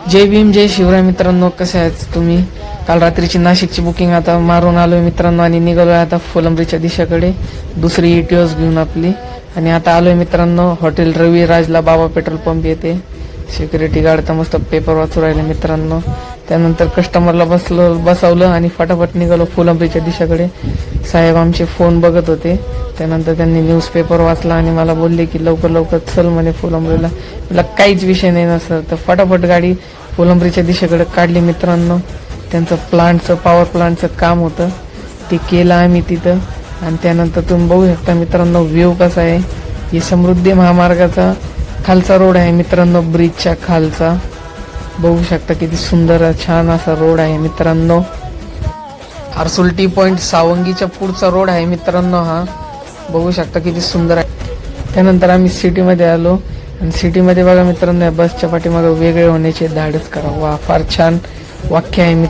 जय भीम जय शिवराय मित्रांनो, कसे आहेत तुम्ही? काल रात्रीची नाशिकची बुकिंग आता मारून आलोय मित्रांनो आणि निघालोय आता फुलंब्रीच्या दिशेकडे दुसरी ईटीओस घेऊन आपली. आणि आता आलोय मित्रांनो हॉटेल रवी राजला, बाबा पेट्रोल पंप येते. सिक्युरिटी गार्ड तर मस्त पेपर वाचू राहिले मित्रांनो. त्यानंतर कस्टमरला बसवलं आणि फटाफट निघालो फुलंब्रीच्या दिशेकडे. साहेब आमचे फोन बघत होते. त्यानंतर त्यांनी न्यूजपेपर वाचला आणि मला बोलले की लवकर लवकर चल म्हणे फुलंब्रीला. मला काहीच विषय नाही नसतं तर फटाफट गाडी फुलंब्रीच्या दिशेकडे काढली मित्रांनो. त्यांचं पॉवर प्लांटचं काम होतं ते केलं आम्ही तिथं. आणि त्यानंतर तुम्ही बघू शकता मित्रांनो व्ह्यू कसा आहे. ही समृद्धी महामार्गाचा खालचा रोड आहे मित्रांनो, ब्रिजच्या खालचा. बघू शकता किती सुंदर छान असा रोड आहे मित्रांनो. हर्सुल टी पॉइंट सावंगीच्या पुढचा रोड आहे मित्रांनो हा. बघू शकता किती सुंदर आहे. त्यानंतर आम्ही सिटीमध्ये आलो आणि सिटीमध्ये बघा मित्रांनो, या बसच्या पाठीमागे वेगळे होण्याचे धाडस करा. वा, फार छान वाक्य आहे.